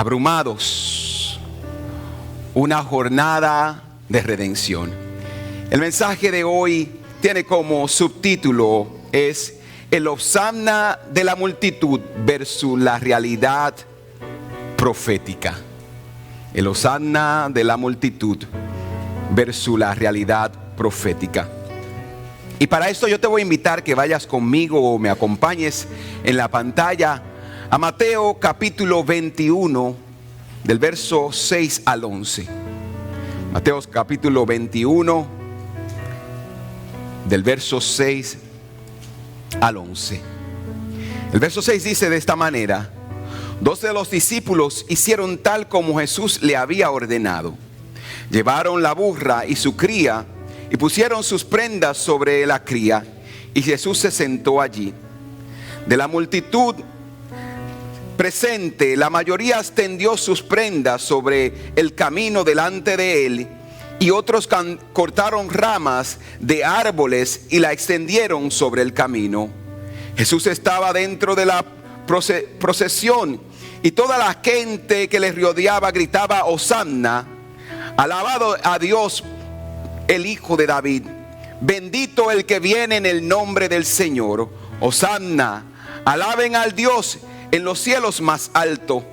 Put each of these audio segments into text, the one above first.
abrumados, una jornada de redención. El mensaje de hoy tiene como subtítulo es el Hosanna de la multitud versus la realidad profética. El Hosanna de la multitud versus la realidad profética. Y para esto yo te voy a invitar que vayas conmigo o me acompañes en la pantalla a Mateo capítulo 21 del verso 6 al 11. Mateo capítulo 21 del verso 6 al 11. El verso 6 dice de esta manera: 2 de los discípulos hicieron tal como Jesús le había ordenado. Llevaron la burra y su cría y pusieron sus prendas sobre la cría, y Jesús se sentó allí. De la multitud presente, la mayoría extendió sus prendas sobre el camino delante de él, y otros cortaron ramas de árboles y la extendieron sobre el camino. Jesús estaba dentro de la procesión, y toda la gente que le rodeaba gritaba: Hosanna, alabado a Dios el Hijo de David, bendito el que viene en el nombre del Señor. Hosanna, alaben al Dios en los cielos más altos.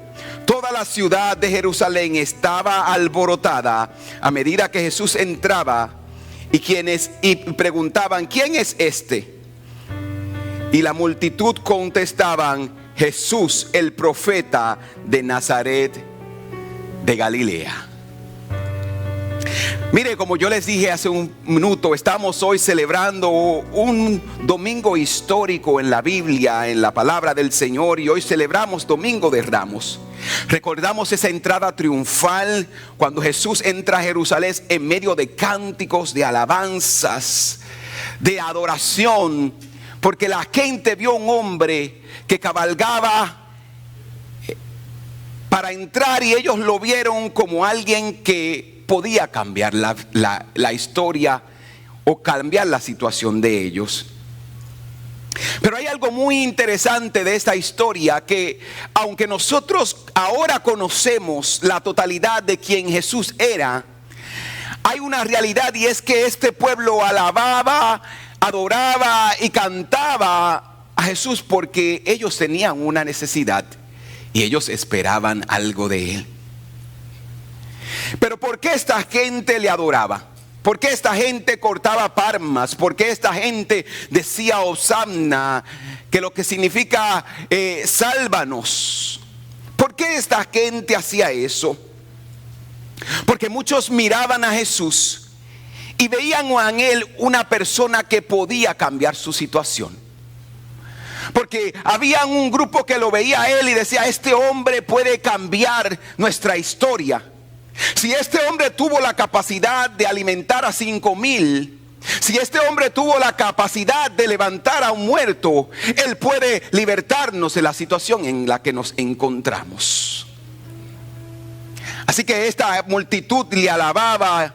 Toda la ciudad de Jerusalén estaba alborotada a medida que Jesús entraba, y preguntaban: ¿quién es este? Y la multitud contestaban: Jesús, el profeta de Nazaret de Galilea. Mire, como yo les dije hace un minuto, estamos hoy celebrando un domingo histórico en la Biblia, en la palabra del Señor, y hoy celebramos Domingo de Ramos. Recordamos esa entrada triunfal cuando Jesús entra a Jerusalén en medio de cánticos, de alabanzas, de adoración, porque la gente vio un hombre que cabalgaba para entrar, y ellos lo vieron como alguien que podía cambiar la historia o cambiar la situación de ellos. Pero hay algo muy interesante de esta historia, que aunque nosotros ahora conocemos la totalidad de quien Jesús era, hay una realidad, y es que este pueblo alababa, adoraba y cantaba a Jesús porque ellos tenían una necesidad y ellos esperaban algo de él. Pero ¿por qué esta gente le adoraba? ¿Por qué esta gente cortaba palmas? ¿Por qué esta gente decía Hosanna, que lo que significa sálvanos? ¿Por qué esta gente hacía eso? Porque muchos miraban a Jesús y veían en él una persona que podía cambiar su situación. Porque había un grupo que lo veía a él y decía: este hombre puede cambiar nuestra historia. Si este hombre tuvo la capacidad de alimentar a 5,000, si este hombre tuvo la capacidad de levantar a un muerto, él puede libertarnos de la situación en la que nos encontramos. Así que esta multitud le alababa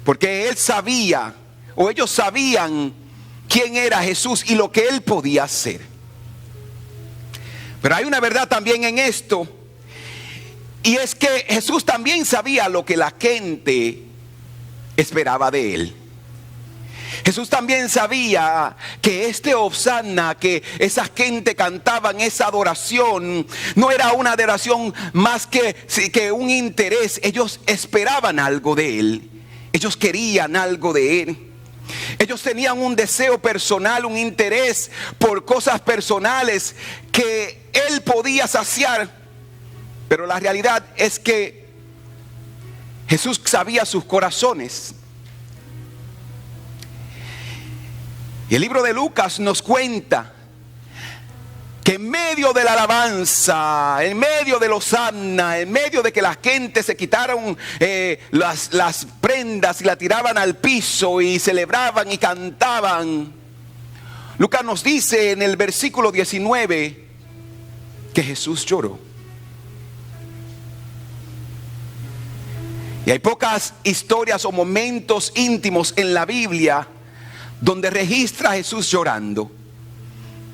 porque él sabía, o ellos sabían quién era Jesús y lo que él podía hacer. Pero hay una verdad también en esto, y es que Jesús también sabía lo que la gente esperaba de él. Jesús también sabía que este Hosanna que esa gente cantaba en esa adoración no era una adoración más que un interés. Ellos esperaban algo de él. Ellos querían algo de él. Ellos tenían un deseo personal, un interés por cosas personales que él podía saciar. Pero la realidad es que Jesús sabía sus corazones. Y el libro de Lucas nos cuenta que en medio de la alabanza, en medio de Hosanna, en medio de que la gente se quitaron las prendas y la tiraban al piso y celebraban y cantaban, Lucas nos dice en el versículo 19 que Jesús lloró. Y hay pocas historias o momentos íntimos en la Biblia donde registra a Jesús llorando.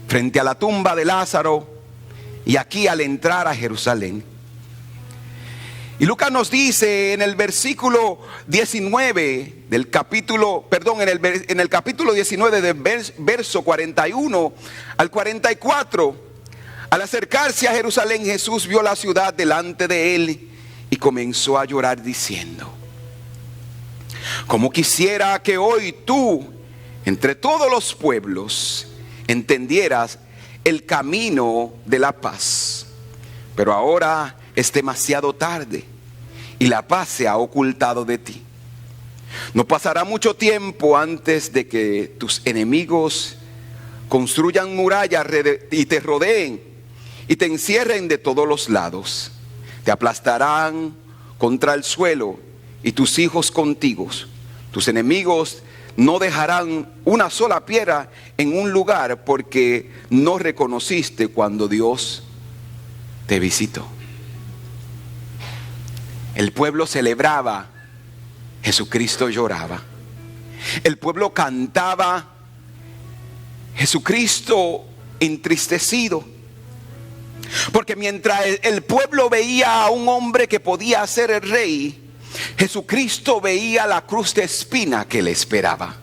Frente a la tumba de Lázaro y aquí al entrar a Jerusalén. Y Lucas nos dice en el versículo 19 del capítulo, perdón, en el capítulo 19 del verso 41 al 44, al acercarse a Jerusalén, Jesús vio la ciudad delante de él y comenzó a llorar diciendo: como quisiera que hoy tú, entre todos los pueblos, entendieras el camino de la paz. Pero ahora es demasiado tarde y la paz se ha ocultado de ti. No pasará mucho tiempo antes de que tus enemigos construyan murallas y te rodeen y te encierren de todos los lados. Te aplastarán contra el suelo y tus hijos contigo. Tus enemigos no dejarán una sola piedra en un lugar porque no reconociste cuando Dios te visitó. El pueblo celebraba, Jesucristo lloraba. El pueblo cantaba, Jesucristo entristecido. Porque mientras el pueblo veía a un hombre que podía ser el rey, Jesucristo veía la cruz de espina que le esperaba.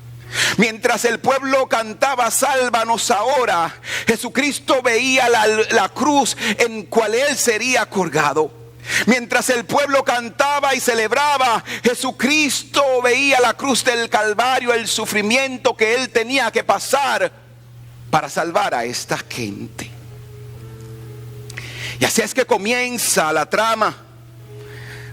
Mientras el pueblo cantaba sálvanos ahora, Jesucristo veía la cruz en cual él sería colgado. Mientras el pueblo cantaba y celebraba, Jesucristo veía la cruz del Calvario, el sufrimiento que él tenía que pasar para salvar a esta gente. Y así es que comienza la trama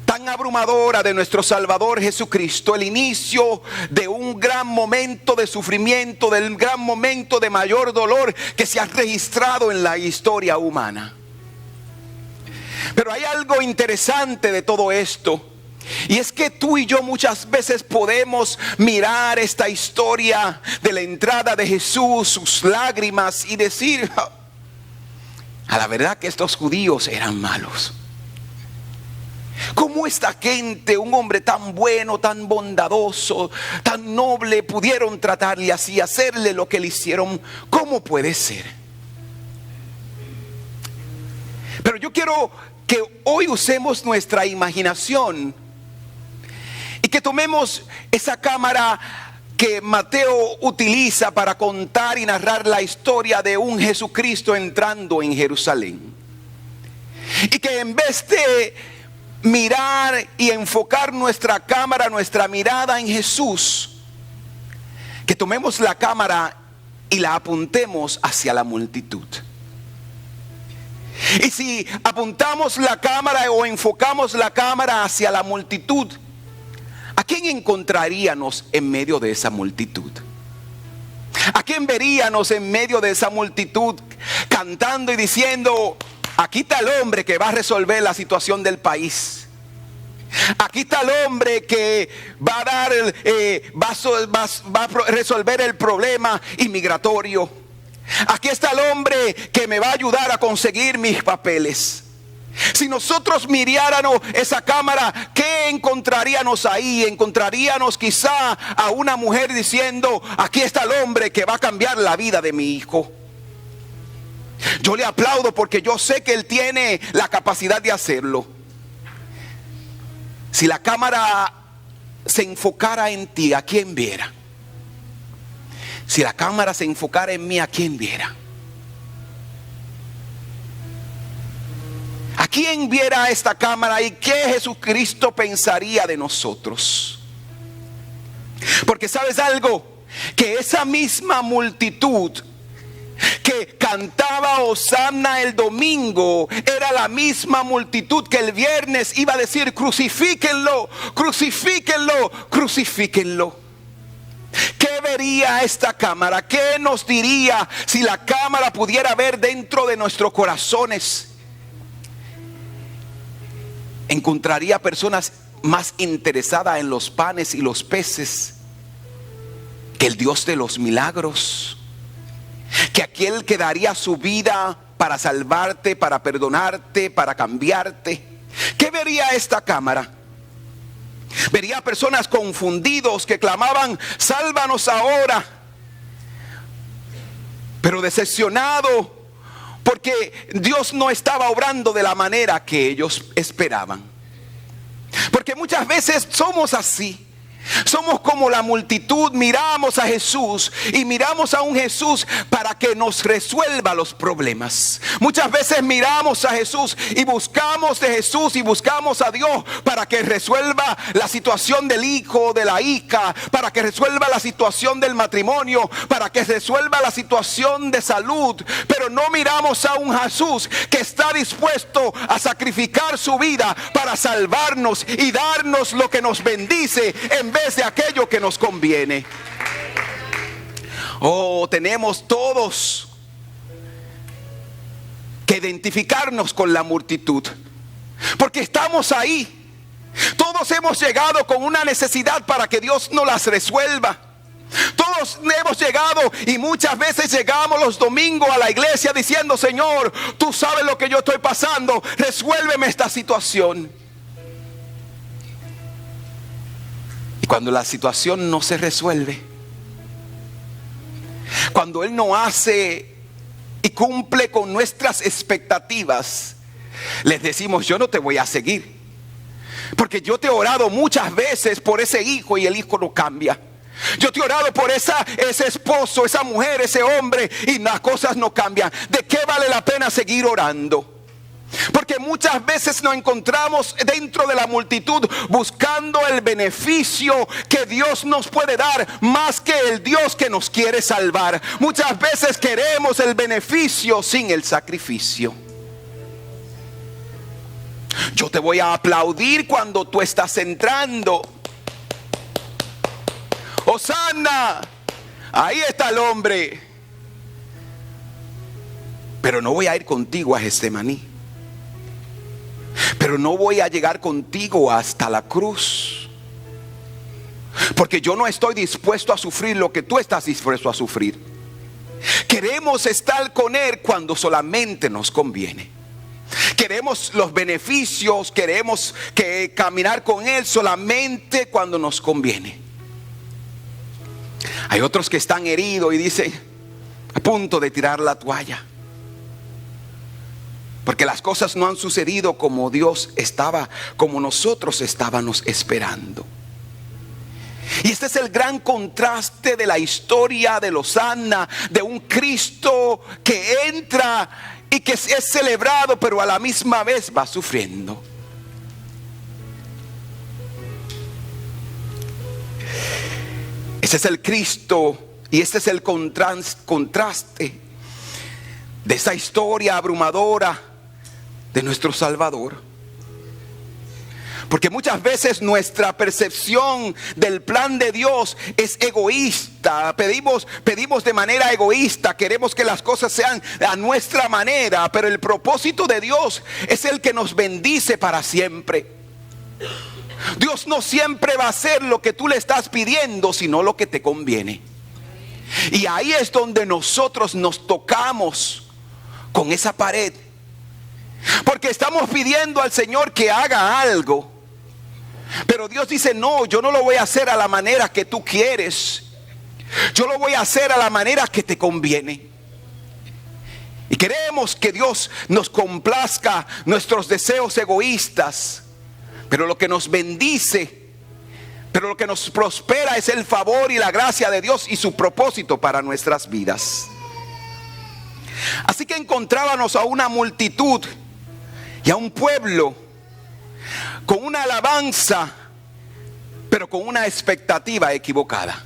tan abrumadora de nuestro Salvador Jesucristo, el inicio de un gran momento de sufrimiento, del gran momento de mayor dolor que se ha registrado en la historia humana. Pero hay algo interesante de todo esto, y es que tú y yo muchas veces podemos mirar esta historia de la entrada de Jesús, sus lágrimas, y decir: a la verdad que estos judíos eran malos. ¿Cómo esta gente, un hombre tan bueno, tan bondadoso, tan noble, pudieron tratarle así, hacerle lo que le hicieron? ¿Cómo puede ser? Pero yo quiero que hoy usemos nuestra imaginación y que tomemos esa cámara que Mateo utiliza para contar y narrar la historia de un Jesucristo entrando en Jerusalén. Y que en vez de mirar y enfocar nuestra cámara, nuestra mirada en Jesús, que tomemos la cámara y la apuntemos hacia la multitud. Y si apuntamos la cámara o enfocamos la cámara hacia la multitud, ¿a quién encontraríamos en medio de esa multitud? ¿A quién veríamos en medio de esa multitud cantando y diciendo: aquí está el hombre que va a resolver la situación del país? Aquí está el hombre que va a dar, va a resolver el problema inmigratorio. Aquí está el hombre que me va a ayudar a conseguir mis papeles. Si nosotros miráramos esa cámara, ¿qué encontraríamos ahí? Encontraríamos quizá a una mujer diciendo: aquí está el hombre que va a cambiar la vida de mi hijo. Yo le aplaudo porque yo sé que él tiene la capacidad de hacerlo. Si la cámara se enfocara en ti, ¿a quién viera? Si la cámara se enfocara en mí, ¿a quién viera? ¿A quién viera esta cámara y qué Jesucristo pensaría de nosotros? Porque ¿sabes algo? Que esa misma multitud que cantaba Hosanna el domingo era la misma multitud que el viernes iba a decir: crucifíquenlo, crucifíquenlo, crucifíquenlo. ¿Qué vería esta cámara? ¿Qué nos diría si la cámara pudiera ver dentro de nuestros corazones? Encontraría personas más interesadas en los panes y los peces que el Dios de los milagros, que aquel que daría su vida para salvarte, para perdonarte, para cambiarte. ¿Qué vería esta cámara? Vería personas confundidos que clamaban: sálvanos ahora, pero decepcionados porque Dios no estaba obrando de la manera que ellos esperaban. Porque muchas veces somos así. Somos como la multitud, miramos a Jesús y miramos a un Jesús para que nos resuelva los problemas. Muchas veces miramos a Jesús y buscamos de Jesús y buscamos a Dios para que resuelva la situación del hijo, de la hija, para que resuelva la situación del matrimonio, para que resuelva la situación de salud. Pero no miramos a un Jesús que está dispuesto a sacrificar su vida para salvarnos y darnos lo que nos bendice en vez de aquello que nos conviene. Oh, tenemos todos que identificarnos con la multitud, porque estamos ahí. Todos hemos llegado con una necesidad para que Dios nos las resuelva. Todos hemos llegado y muchas veces llegamos los domingos a la iglesia diciendo: Señor, tú sabes lo que yo estoy pasando, resuélveme esta situación. Y cuando la situación no se resuelve, cuando Él no hace y cumple con nuestras expectativas, les decimos: yo no te voy a seguir, porque yo te he orado muchas veces por ese hijo y el hijo no cambia. Yo te he orado por ese esposo, esa mujer, ese hombre, y las cosas no cambian. ¿De qué vale la pena seguir orando? Porque muchas veces nos encontramos dentro de la multitud buscando el beneficio que Dios nos puede dar más que el Dios que nos quiere salvar. Muchas veces queremos el beneficio sin el sacrificio. Yo te voy a aplaudir cuando tú estás entrando. ¡Hosanna! Ahí está el hombre. Pero no voy a ir contigo a Getsemaní. Pero no voy a llegar contigo hasta la cruz, porque yo no estoy dispuesto a sufrir lo que tú estás dispuesto a sufrir. Queremos estar con Él cuando solamente nos conviene. Queremos los beneficios, queremos caminar con Él solamente cuando nos conviene. Hay otros que están heridos y dicen: a punto de tirar la toalla, porque las cosas no han sucedido como Dios estaba, como nosotros estábamos esperando. Y este es el gran contraste de la historia de Hosanna, de un Cristo que entra y que es celebrado, pero a la misma vez va sufriendo. Ese es el Cristo y este es el contraste de esa historia abrumadora de nuestro Salvador. Porque muchas veces nuestra percepción del plan de Dios es egoísta. Pedimos de manera egoísta. Queremos que las cosas sean a nuestra manera. Pero el propósito de Dios es el que nos bendice para siempre. Dios no siempre va a hacer lo que tú le estás pidiendo, sino lo que te conviene. Y ahí es donde nosotros nos tocamos con esa pared. Porque estamos pidiendo al Señor que haga algo, pero Dios dice: no, yo no lo voy a hacer a la manera que tú quieres. Yo lo voy a hacer a la manera que te conviene. Y queremos que Dios nos complazca nuestros deseos egoístas, pero lo que nos bendice, pero lo que nos prospera es el favor y la gracia de Dios y su propósito para nuestras vidas. Así que encontrábamos a una multitud y a un pueblo con una alabanza, pero con una expectativa equivocada.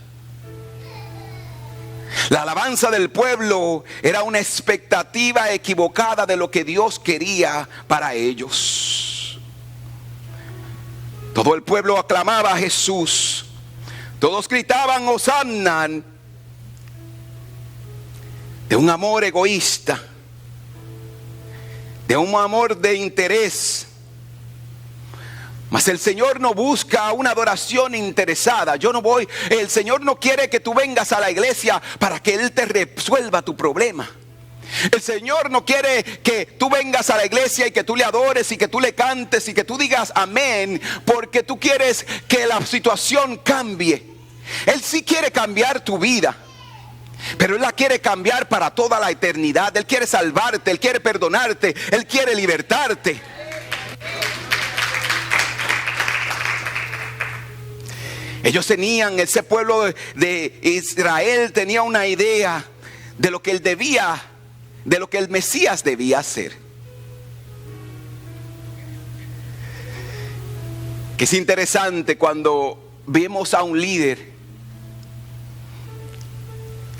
La alabanza del pueblo era una expectativa equivocada de lo que Dios quería para ellos. Todo el pueblo aclamaba a Jesús. Todos gritaban Hosanna, de un amor egoísta, de un amor de interés. Mas el Señor no busca una adoración interesada. El Señor no quiere que tú vengas a la iglesia para que Él te resuelva tu problema. El Señor no quiere que tú vengas a la iglesia y que tú le adores y que tú le cantes y que tú digas amén, porque tú quieres que la situación cambie. Él sí quiere cambiar tu vida, pero Él la quiere cambiar para toda la eternidad. Él quiere salvarte, Él quiere perdonarte, Él quiere libertarte. Ellos tenían, ese pueblo de Israel tenía una idea de lo que él debía, de lo que el Mesías debía hacer. Que es interesante cuando vemos a un líder.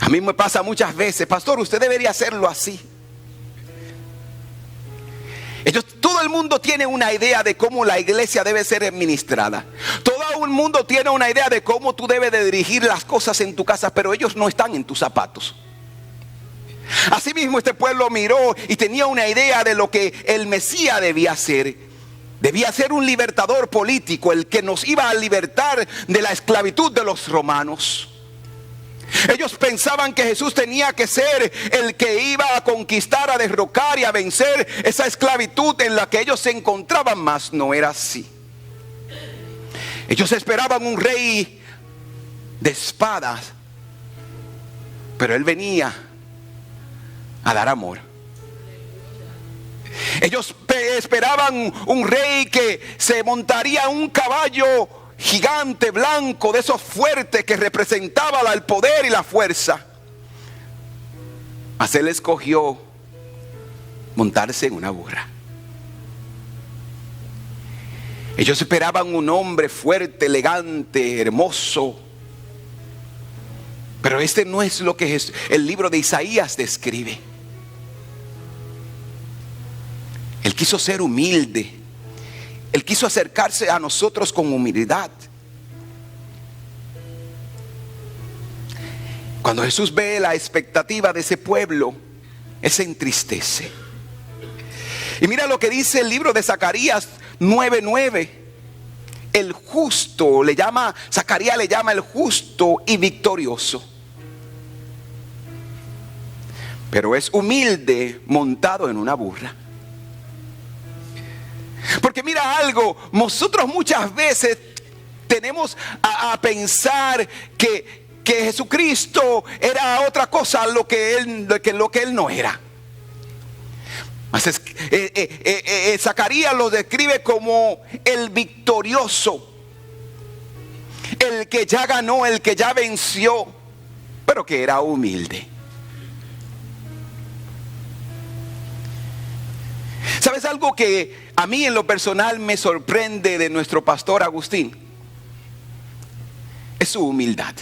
A mí me pasa muchas veces: pastor, usted debería hacerlo así. Todo el mundo tiene una idea de cómo la iglesia debe ser administrada. Todo el mundo tiene una idea de cómo tú debes de dirigir las cosas en tu casa, pero ellos no están en tus zapatos. Asimismo, este pueblo miró y tenía una idea de lo que el Mesías debía hacer. Debía ser un libertador político, el que nos iba a libertar de la esclavitud de los romanos. Ellos pensaban que Jesús tenía que ser el que iba a conquistar, a derrocar y a vencer esa esclavitud en la que ellos se encontraban, mas no era así. Ellos esperaban un rey de espadas, pero él venía a dar amor. Ellos esperaban un rey que se montaría en un caballo gigante blanco, de esos fuertes que representaba el poder y la fuerza. Mas él escogió montarse en una burra. Ellos esperaban un hombre fuerte, elegante, hermoso. Pero este no es lo que el libro de Isaías describe. Él quiso ser humilde. Él quiso acercarse a nosotros con humildad. Cuando Jesús ve la expectativa de ese pueblo, Él se entristece. Y mira lo que dice el libro de Zacarías 9:9. El justo Zacarías le llama el justo y victorioso. Pero es humilde montado en una burra. Porque mira algo, nosotros muchas veces tenemos a pensar que Jesucristo era otra cosa lo que él no era. Zacarías lo describe como el victorioso, el que ya ganó, el que ya venció, pero que era humilde. ¿Sabes algo que a mí en lo personal me sorprende de nuestro pastor Agustín? Es su humildad.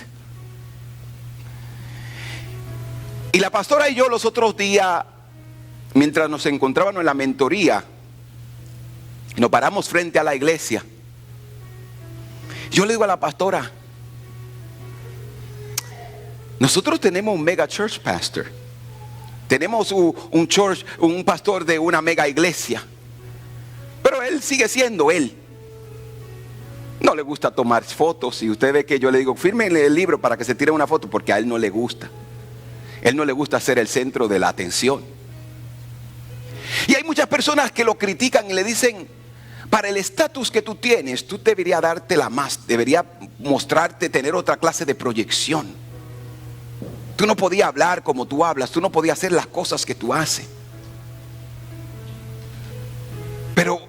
Y la pastora y yo los otros días, mientras nos encontrábamos en la mentoría, nos paramos frente a la iglesia. Yo le digo a la pastora: nosotros tenemos un mega church pastor. Tenemos un pastor de una mega iglesia. Pero él sigue siendo él. No le gusta tomar fotos. Y usted ve que yo le digo: fírmenle el libro para que se tire una foto, porque a él no le gusta. Él no le gusta ser el centro de la atención. Y hay muchas personas que lo critican y le dicen: para el estatus que tú tienes, tú deberías dártela más. Debería mostrarte, tener otra clase de proyección. Tú no podías hablar como tú hablas. Tú no podías hacer las cosas que tú haces. Pero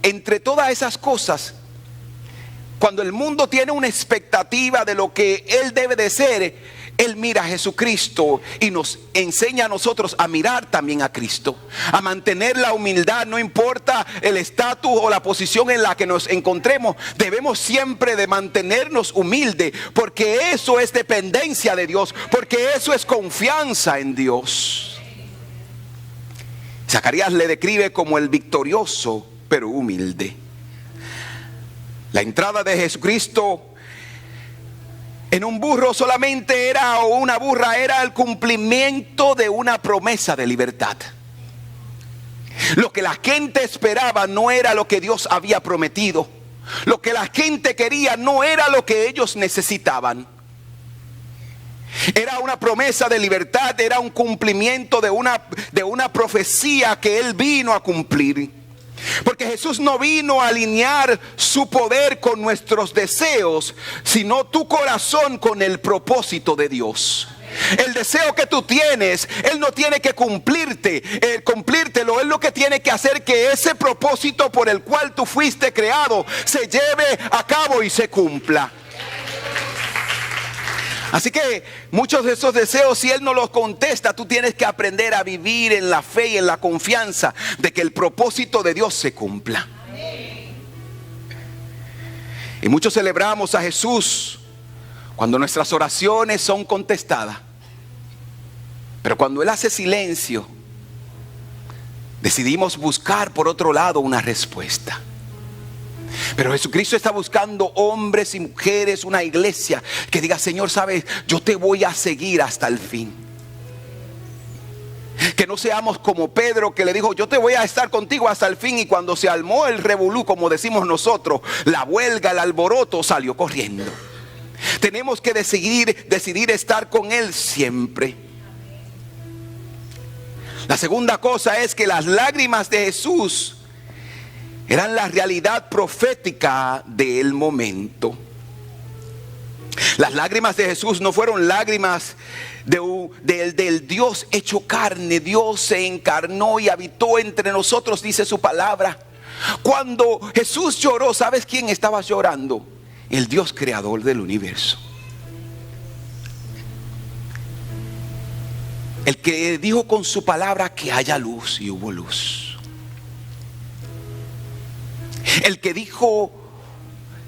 entre todas esas cosas, cuando el mundo tiene una expectativa de lo que Él debe de ser, Él mira a Jesucristo y nos enseña a nosotros a mirar también a Cristo, a mantener la humildad. No importa el estatus o la posición en la que nos encontremos, debemos siempre de mantenernos humildes, porque eso es dependencia de Dios, porque eso es confianza en Dios. Zacarías le describe como el victorioso, pero humilde. La entrada de Jesucristo en un burro solamente era, o una burra, era el cumplimiento de una promesa de libertad. Lo que la gente esperaba no era lo que Dios había prometido. Lo que la gente quería no era lo que ellos necesitaban. Era una promesa de libertad, era un cumplimiento de una profecía que Él vino a cumplir. Porque Jesús no vino a alinear su poder con nuestros deseos, sino tu corazón con el propósito de Dios. El deseo que tú tienes, Él no tiene que cumplírtelo. Él lo que tiene que hacer que ese propósito por el cual tú fuiste creado se lleve a cabo y se cumpla. Así que muchos de esos deseos, si Él no los contesta, tú tienes que aprender a vivir en la fe y en la confianza de que el propósito de Dios se cumpla. Y muchos celebramos a Jesús cuando nuestras oraciones son contestadas. Pero cuando Él hace silencio, decidimos buscar por otro lado una respuesta. Pero Jesucristo está buscando hombres y mujeres, una iglesia que diga: Señor, sabes, yo te voy a seguir hasta el fin. Que no seamos como Pedro, que le dijo: yo te voy a estar contigo hasta el fin, y cuando se armó el revolú, como decimos nosotros, la huelga, el alboroto, salió corriendo. Tenemos que decidir estar con Él siempre. La segunda cosa es que las lágrimas de Jesús eran la realidad profética del momento. Las lágrimas de Jesús no fueron lágrimas del Dios hecho carne. Dios se encarnó y habitó entre nosotros, dice su palabra. Cuando Jesús lloró, ¿sabes quién estaba llorando? El Dios creador del universo. El que dijo con su palabra que haya luz, y hubo luz. El que dijo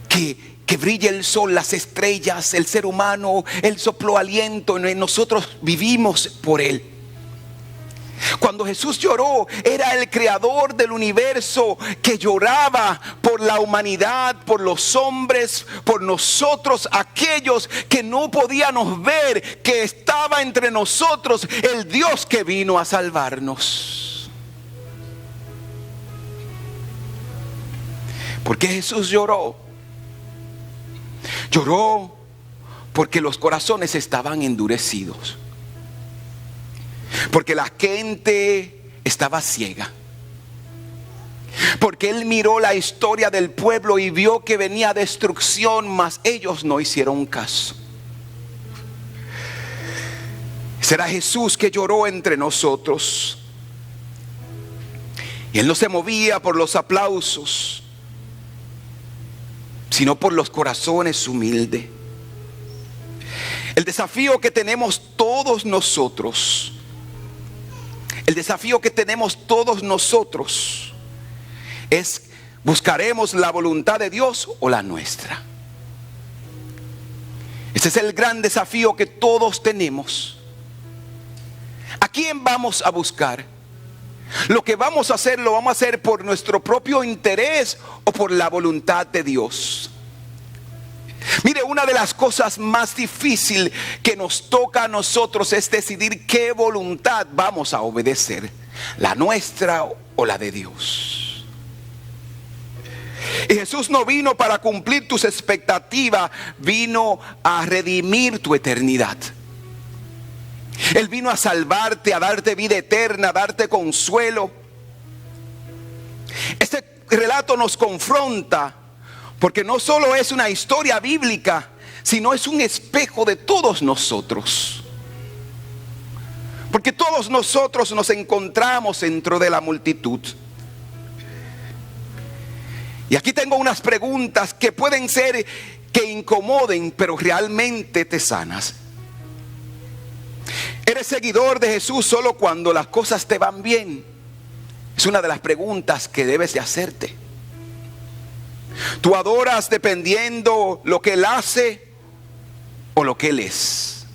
que brille el sol, las estrellas, el ser humano, Él sopló aliento en nosotros, vivimos por Él. Cuando Jesús lloró, era el creador del universo que lloraba por la humanidad, por los hombres, por nosotros, aquellos que no podíamos ver que estaba entre nosotros el Dios que vino a salvarnos. ¿Por qué Jesús lloró? Lloró porque los corazones estaban endurecidos. Porque la gente estaba ciega. Porque Él miró la historia del pueblo y vio que venía destrucción, mas ellos no hicieron caso. Será Jesús que lloró entre nosotros. Y Él no se movía por los aplausos, sino por los corazones humildes. El desafío que tenemos todos nosotros, es: ¿buscaremos la voluntad de Dios o la nuestra? Ese es el gran desafío que todos tenemos. ¿A quién vamos a buscar? Lo que vamos a hacer, ¿lo vamos a hacer por nuestro propio interés o por la voluntad de Dios? Mire, una de las cosas más difíciles que nos toca a nosotros es decidir qué voluntad vamos a obedecer, la nuestra o la de Dios. Y Jesús no vino para cumplir tus expectativas, vino a redimir tu eternidad. Él vino a salvarte, a darte vida eterna, a darte consuelo. Este relato nos confronta, porque no solo es una historia bíblica, sino es un espejo de todos nosotros. Porque todos nosotros nos encontramos dentro de la multitud. Y aquí tengo unas preguntas que pueden ser que incomoden, pero realmente te sanas. ¿Eres seguidor de Jesús solo cuando las cosas te van bien? Es una de las preguntas que debes de hacerte. ¿Tú adoras dependiendo lo que Él hace o lo que Él es?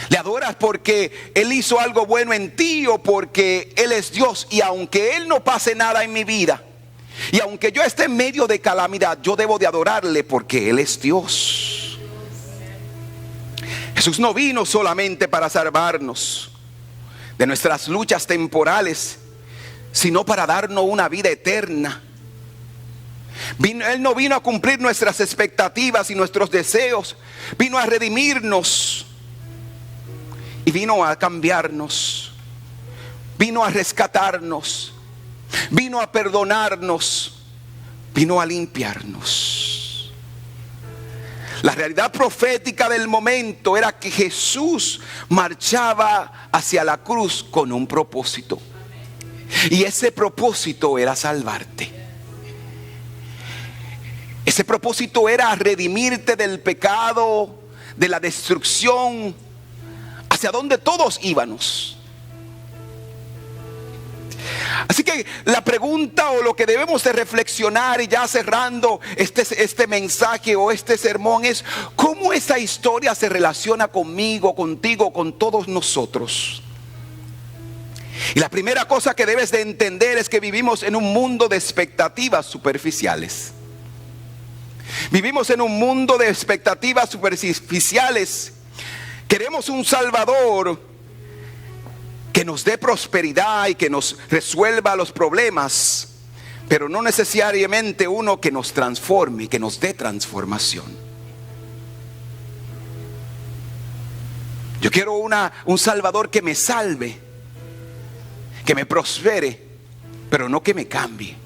¿Le adoras porque Él hizo algo bueno en ti o porque Él es Dios? Y aunque Él no pase nada en mi vida, y aunque yo esté en medio de calamidad, yo debo de adorarle porque Él es Dios. Jesús no vino solamente para salvarnos de nuestras luchas temporales, sino para darnos una vida eterna. Él no vino a cumplir nuestras expectativas y nuestros deseos. Vino a redimirnos y vino a cambiarnos. Vino a rescatarnos. Vino a perdonarnos. Vino a limpiarnos. La realidad profética del momento era que Jesús marchaba hacia la cruz con un propósito. Y ese propósito era salvarte. Ese propósito era redimirte del pecado, de la destrucción hacia donde todos íbamos. Así que la pregunta o lo que debemos de reflexionar, y ya cerrando este mensaje o este sermón, es cómo esa historia se relaciona conmigo, contigo, con todos nosotros. Y la primera cosa que debes de entender es que vivimos en un mundo de expectativas superficiales. Vivimos en un mundo de expectativas superficiales. Queremos un Salvador que nos dé prosperidad y que nos resuelva los problemas, pero no necesariamente uno que nos transforme, que nos dé transformación. Yo quiero un Salvador que me salve, que me prospere, pero no que me cambie.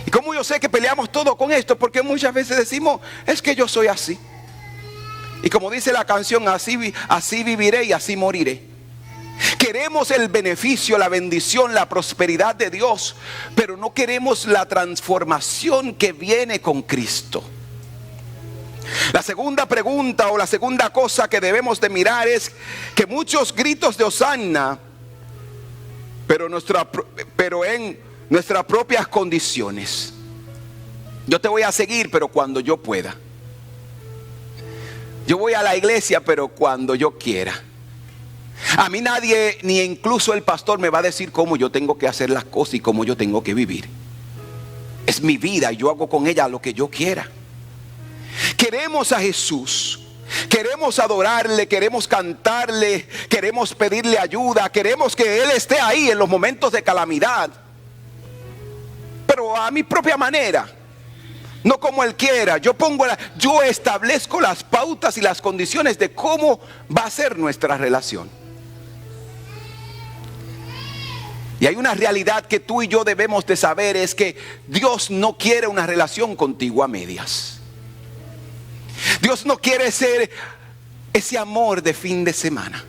¿Y cómo yo sé que peleamos todo con esto? Porque muchas veces decimos, es que yo soy así. Y como dice la canción, así viviré y así moriré. Queremos el beneficio, la bendición, la prosperidad de Dios, pero no queremos la transformación que viene con Cristo. La segunda pregunta o la segunda cosa que debemos de mirar es que muchos gritos de Hosanna, pero en nuestras propias condiciones. Yo te voy a seguir, pero cuando yo pueda. Yo voy a la iglesia, pero cuando yo quiera. A mí nadie, ni incluso el pastor, me va a decir cómo yo tengo que hacer las cosas y cómo yo tengo que vivir. Es mi vida y yo hago con ella lo que yo quiera. Queremos a Jesús, queremos adorarle, queremos cantarle, queremos pedirle ayuda, queremos que Él esté ahí en los momentos de calamidad, pero a mi propia manera. No como Él quiera. Yo establezco las pautas y las condiciones de cómo va a ser nuestra relación. Y hay una realidad que tú y yo debemos de saber, es que Dios no quiere una relación contigo a medias. Dios no quiere ser ese amor de fin de semana.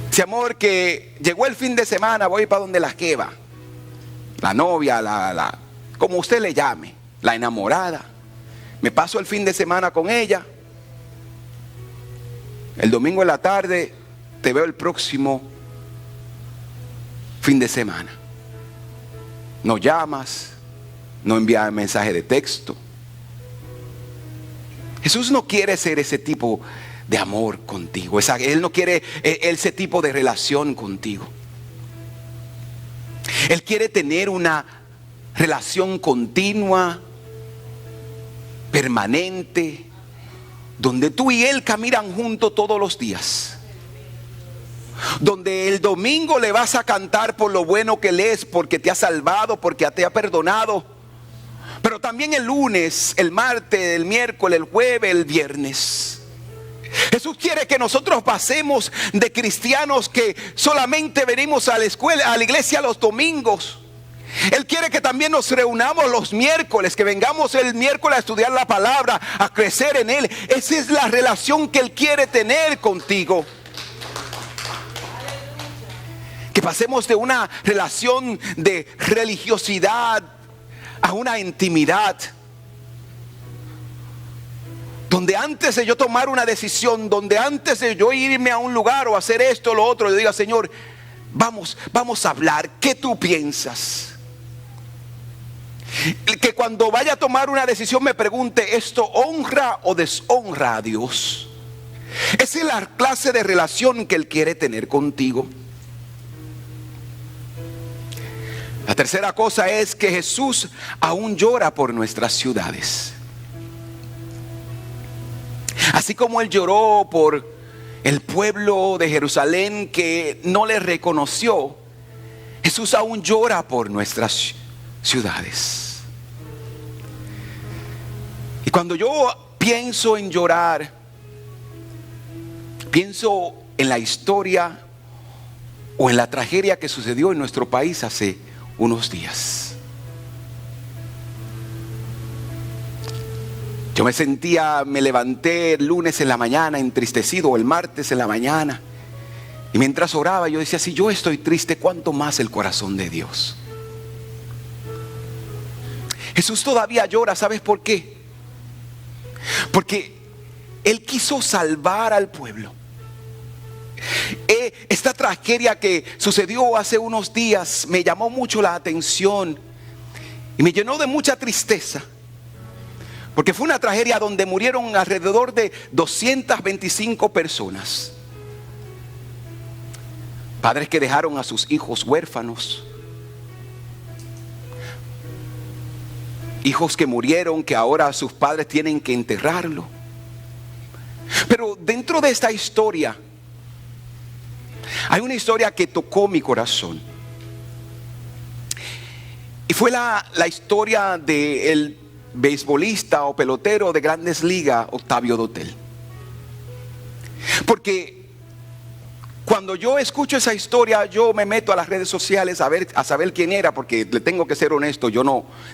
Ese amor que llegó el fin de semana, voy para donde la jeva, la novia, como usted le llame, la enamorada. Me paso el fin de semana con ella. El domingo en la tarde te veo el próximo fin de semana. No llamas, no envías mensaje de texto. Jesús no quiere ser ese tipo de amor contigo. Él no quiere ese tipo de relación contigo. Él quiere tener una relación continua, permanente, donde tú y Él caminan juntos todos los días. Donde el domingo le vas a cantar por lo bueno que Él es, porque te ha salvado, porque te ha perdonado. Pero también el lunes, el martes, el miércoles, el jueves, el viernes. Jesús quiere que nosotros pasemos de cristianos que solamente venimos a la escuela, a la iglesia los domingos. Él quiere que también nos reunamos los miércoles, que vengamos el miércoles a estudiar la palabra, a crecer en Él. Esa es la relación que Él quiere tener contigo. Que pasemos de una relación de religiosidad a una intimidad. Donde antes de yo tomar una decisión, donde antes de yo irme a un lugar o hacer esto o lo otro, yo diga, Señor, vamos a hablar, ¿qué tú piensas? Que cuando vaya a tomar una decisión me pregunte, ¿esto honra o deshonra a Dios? Esa es la clase de relación que Él quiere tener contigo. La tercera cosa es que Jesús aún llora por nuestras ciudades. Así como Él lloró por el pueblo de Jerusalén que no le reconoció, Jesús aún llora por nuestras ciudades. Y cuando yo pienso en llorar, pienso en la historia o en la tragedia que sucedió en nuestro país hace unos días. Yo me levanté el lunes en la mañana entristecido, o el martes en la mañana, y mientras oraba yo decía, si yo estoy triste, ¿cuánto más el corazón de Dios? Jesús todavía llora. ¿Sabes por qué? Porque Él quiso salvar al pueblo. Esta tragedia que sucedió hace unos días me llamó mucho la atención y me llenó de mucha tristeza. Porque fue una tragedia donde murieron alrededor de 225 personas. Padres que dejaron a sus hijos huérfanos. Hijos que murieron, que ahora sus padres tienen que enterrarlo. Pero dentro de esta historia hay una historia que tocó mi corazón. Y fue la historia del beisbolista o pelotero de Grandes Ligas, Octavio Dotel. Porque cuando yo escucho esa historia, yo me meto a las redes sociales a saber quién era, porque le tengo que ser honesto, yo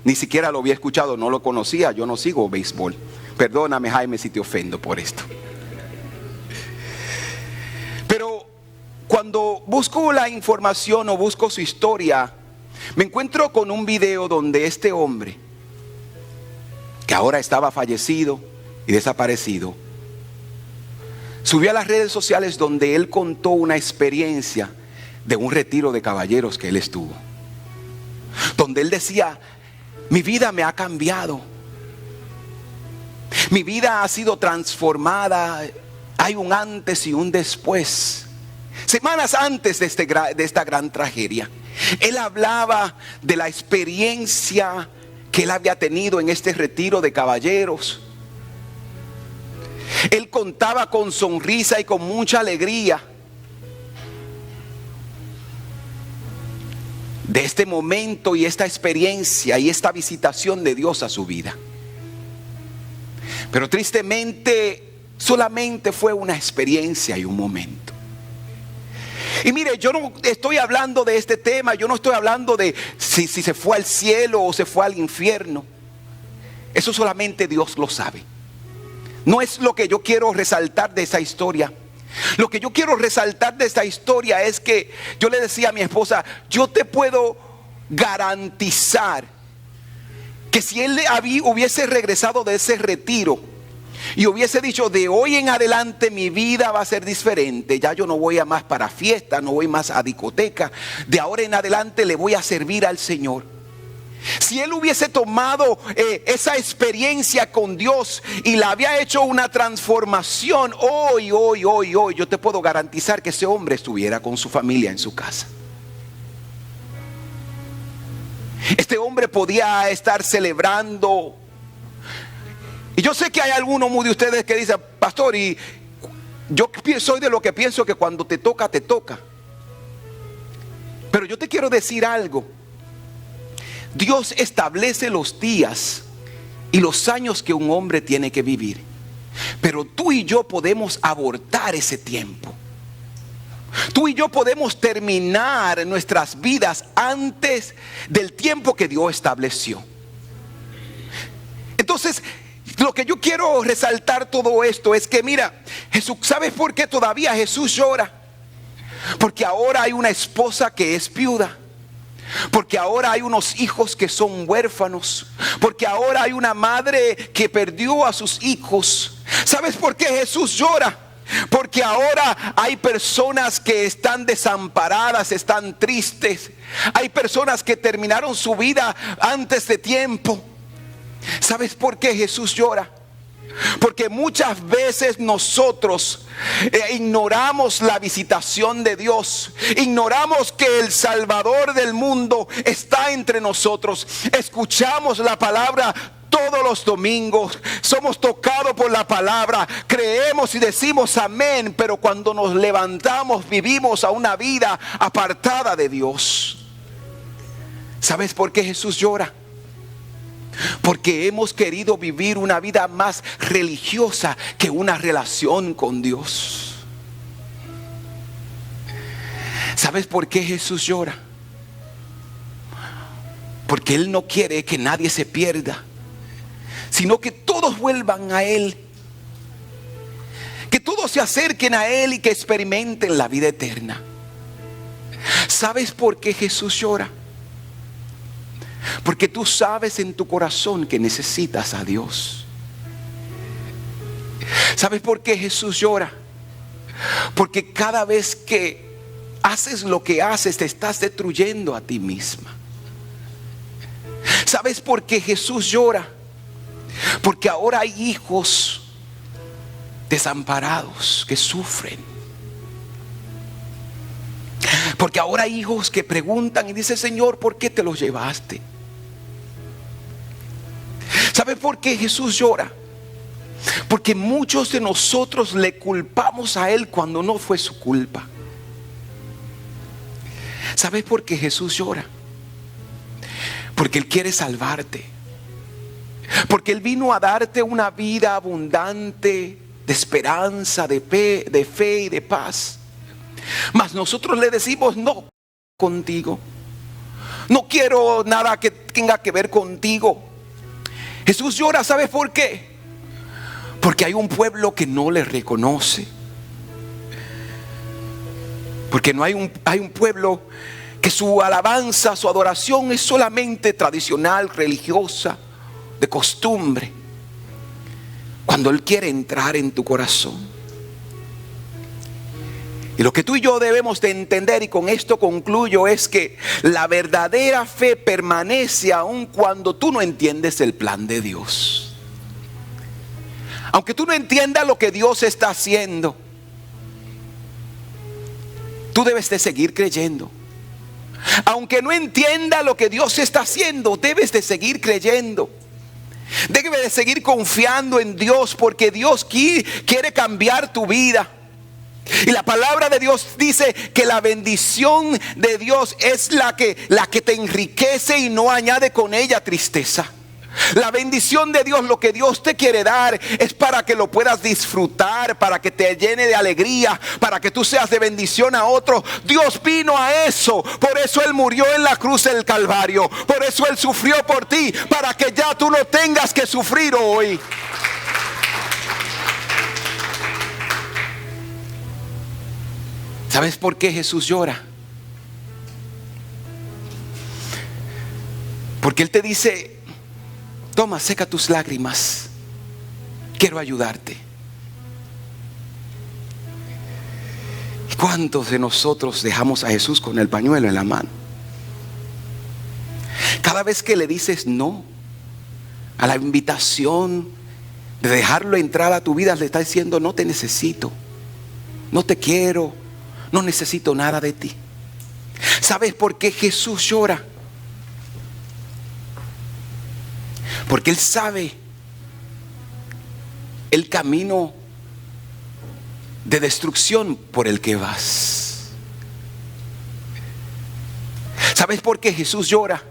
ni siquiera lo había escuchado, no lo conocía, yo no sigo béisbol. Perdóname, Jaime, si te ofendo por esto. Pero cuando busco la información o busco su historia, me encuentro con un video donde este hombre, que ahora estaba fallecido y desaparecido, subió a las redes sociales donde él contó una experiencia de un retiro de caballeros que él estuvo. Donde él decía, mi vida me ha cambiado. Mi vida ha sido transformada. Hay un antes y un después. Semanas antes de esta gran tragedia, él hablaba de la experiencia que él había tenido en este retiro de caballeros. Él contaba con sonrisa y con mucha alegría de este momento y esta experiencia y esta visitación de Dios a su vida. Pero tristemente solamente fue una experiencia y un momento. Y mire, yo no estoy hablando de este tema, yo no estoy hablando de si se fue al cielo o se fue al infierno. Eso solamente Dios lo sabe. No es lo que yo quiero resaltar de esa historia. Lo que yo quiero resaltar de esta historia es que yo le decía a mi esposa, yo te puedo garantizar que si él hubiese regresado de ese retiro y hubiese dicho, de hoy en adelante mi vida va a ser diferente, ya yo no voy a más para fiesta, no voy más a discoteca, de ahora en adelante le voy a servir al Señor. Si él hubiese tomado esa experiencia con Dios y la había hecho una transformación, hoy, yo te puedo garantizar que ese hombre estuviera con su familia en su casa. Este hombre podía estar celebrando. Y yo sé que hay algunos de ustedes que dicen, pastor, y yo soy de lo que pienso que cuando te toca, te toca. Pero yo te quiero decir algo. Dios establece los días y los años que un hombre tiene que vivir. Pero tú y yo podemos abortar ese tiempo. Tú y yo podemos terminar nuestras vidas antes del tiempo que Dios estableció. Entonces, lo que yo quiero resaltar todo esto es que mira, Jesús, ¿sabes por qué todavía Jesús llora? Porque ahora hay una esposa que es viuda. Porque ahora hay unos hijos que son huérfanos. Porque ahora hay una madre que perdió a sus hijos. ¿Sabes por qué Jesús llora? Porque ahora hay personas que están desamparadas, están tristes. Hay personas que terminaron su vida antes de tiempo. ¿Sabes por qué Jesús llora? Porque muchas veces nosotros ignoramos la visitación de Dios. Ignoramos que el Salvador del mundo está entre nosotros. Escuchamos la palabra todos los domingos. Somos tocados por la palabra. Creemos y decimos amén. Pero cuando nos levantamos vivimos a una vida apartada de Dios. ¿Sabes por qué Jesús llora? Porque hemos querido vivir una vida más religiosa que una relación con Dios. ¿Sabes por qué Jesús llora? Porque Él no quiere que nadie se pierda, sino que todos vuelvan a Él. Que todos se acerquen a Él y que experimenten la vida eterna. ¿Sabes por qué Jesús llora? Porque tú sabes en tu corazón que necesitas a Dios. ¿Sabes por qué Jesús llora? Porque cada vez que haces lo que haces, te estás destruyendo a ti misma. ¿Sabes por qué Jesús llora? Porque ahora hay hijos desamparados que sufren. Porque ahora hay hijos que preguntan y dicen: Señor, ¿por qué te los llevaste? ¿Sabes por qué Jesús llora? Porque muchos de nosotros le culpamos a Él cuando no fue su culpa. ¿Sabes por qué Jesús llora? Porque Él quiere salvarte. Porque Él vino a darte una vida abundante de esperanza, de fe y de paz. Mas nosotros le decimos: no contigo. No quiero nada que tenga que ver contigo. Jesús llora, ¿sabes por qué? Porque hay un pueblo que no le reconoce. Porque hay un pueblo que su alabanza, su adoración es solamente tradicional, religiosa, de costumbre. Cuando Él quiere entrar en tu corazón. Y lo que tú y yo debemos de entender, y con esto concluyo, es que la verdadera fe permanece aun cuando tú no entiendes el plan de Dios. Aunque tú no entiendas lo que Dios está haciendo, tú debes de seguir creyendo. Aunque no entienda lo que Dios está haciendo, debes de seguir creyendo. Debes de seguir confiando en Dios, porque Dios quiere cambiar tu vida. Y la palabra de Dios dice que la bendición de Dios es la que te enriquece y no añade con ella tristeza. La bendición de Dios, lo que Dios te quiere dar, es para que lo puedas disfrutar, para que te llene de alegría, para que tú seas de bendición a otros. Dios vino a eso. Por eso Él murió en la cruz del Calvario. Por eso Él sufrió por ti, para que ya tú no tengas que sufrir hoy. ¿Sabes por qué Jesús llora? Porque Él te dice: toma, seca tus lágrimas, quiero ayudarte. ¿Y cuántos de nosotros dejamos a Jesús con el pañuelo en la mano? Cada vez que le dices no a la invitación de dejarlo entrar a tu vida, le está diciendo: no te necesito, no te quiero, no necesito nada de ti. ¿Sabes por qué Jesús llora? Porque Él sabe el camino de destrucción por el que vas. ¿Sabes por qué Jesús llora?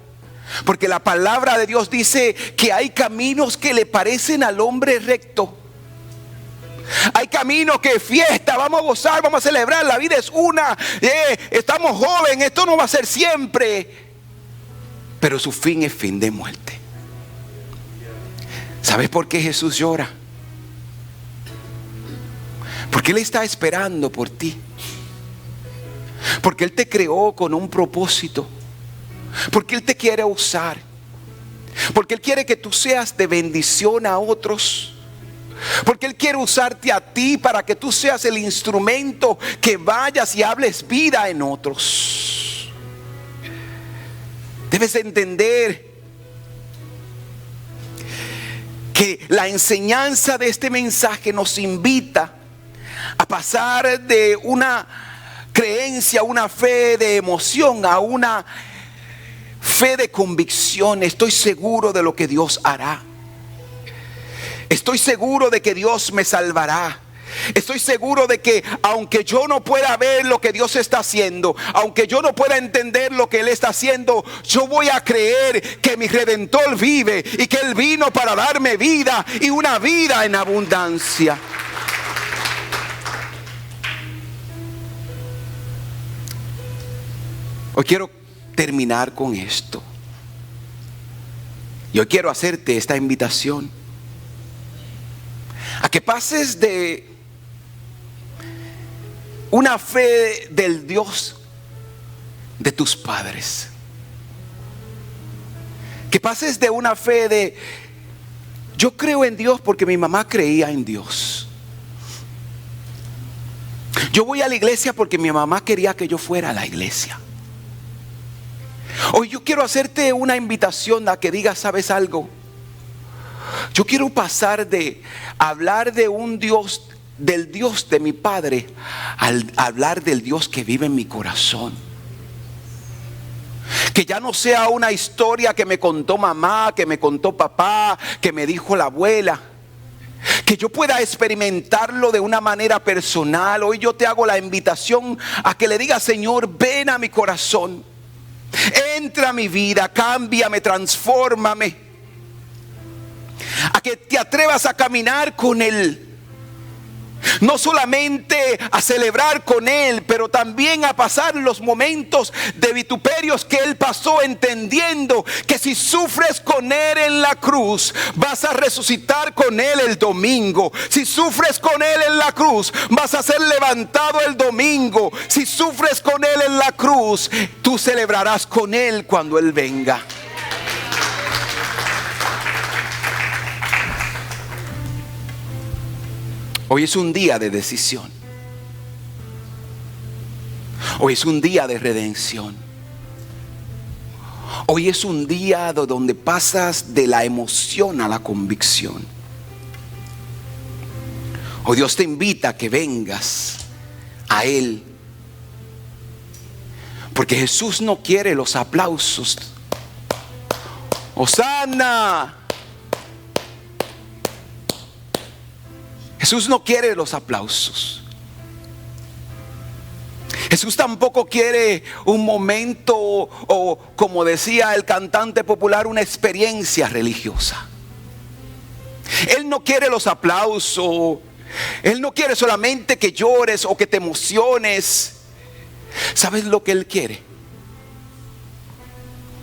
Porque la palabra de Dios dice que hay caminos que le parecen al hombre recto. Hay caminos que fiesta, vamos a gozar, vamos a celebrar, la vida es una, estamos jóvenes, esto no va a ser siempre. Pero su fin es fin de muerte. ¿Sabes por qué Jesús llora? Porque Él está esperando por ti. Porque Él te creó con un propósito. Porque Él te quiere usar. Porque Él quiere que tú seas de bendición a otros. Porque Él quiere usarte a ti para que tú seas el instrumento que vayas y hables vida en otros. Debes entender que la enseñanza de este mensaje nos invita a pasar de una creencia, una fe de emoción, a una fe de convicción. Estoy seguro de lo que Dios hará. Estoy seguro de que Dios me salvará. Estoy seguro de que aunque yo no pueda ver lo que Dios está haciendo, aunque yo no pueda entender lo que Él está haciendo, yo voy a creer que mi Redentor vive y que Él vino para darme vida y una vida en abundancia. Hoy quiero terminar con esto. Yo quiero hacerte esta invitación a que pases de una fe del Dios de tus padres Que pases de una fe de yo creo en Dios porque mi mamá creía en Dios. Yo voy a la iglesia porque mi mamá quería que yo fuera a la iglesia. Hoy yo quiero hacerte una invitación a que digas, ¿sabes algo? Yo quiero pasar de hablar de un Dios, del Dios de mi padre, al hablar del Dios que vive en mi corazón. Que ya no sea una historia que me contó mamá, que me contó papá, que me dijo la abuela. Que yo pueda experimentarlo de una manera personal. Hoy yo te hago la invitación a que le digas, Señor, ven a mi corazón. Entra a mi vida, cámbiame, transfórmame. A que te atrevas a caminar con Él. No solamente a celebrar con Él, pero también a pasar los momentos de vituperios que Él pasó, entendiendo que si sufres con Él en la cruz, vas a resucitar con Él el domingo. Si sufres con Él en la cruz, vas a ser levantado el domingo. Si sufres con Él en la cruz, tú celebrarás con Él cuando Él venga. Hoy es un día de decisión. Hoy es un día de redención. Hoy es un día donde pasas de la emoción a la convicción. Hoy Dios te invita a que vengas a Él. Porque Jesús no quiere los aplausos. ¡Hosana! Jesús no quiere los aplausos. Jesús tampoco quiere un momento o, como decía el cantante popular, una experiencia religiosa. Él no quiere los aplausos. Él no quiere solamente que llores o que te emociones. ¿Sabes lo que Él quiere?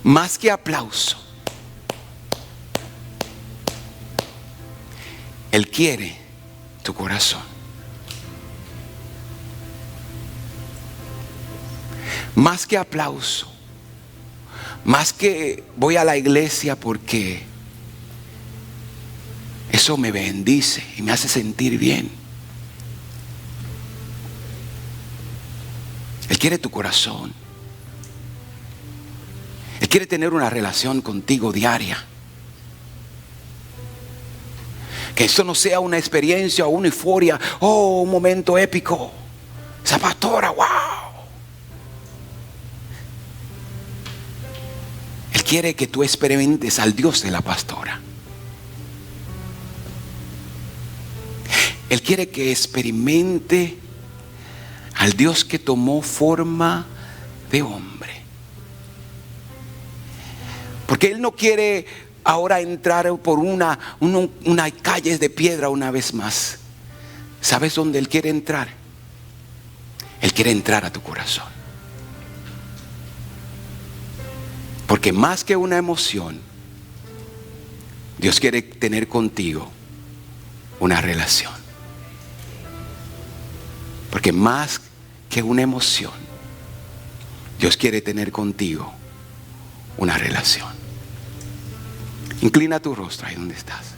Más que aplauso. Él quiere tu corazón. Más que aplauso, más que voy a la iglesia porque eso me bendice y me hace sentir bien. Él quiere tu corazón. Él quiere tener una relación contigo diaria. Que esto no sea una experiencia o una euforia. Oh, un momento épico. Esa pastora, wow. Él quiere que tú experimentes al Dios de la pastora. Él quiere que experimente al Dios que tomó forma de hombre. Porque Él no quiere ahora entrar por una calle de piedra una vez más. ¿Sabes dónde Él quiere entrar? Él quiere entrar a tu corazón. Porque más que una emoción, Dios quiere tener contigo una relación. Porque más que una emoción, Dios quiere tener contigo una relación. Inclina tu rostro ahí donde estás.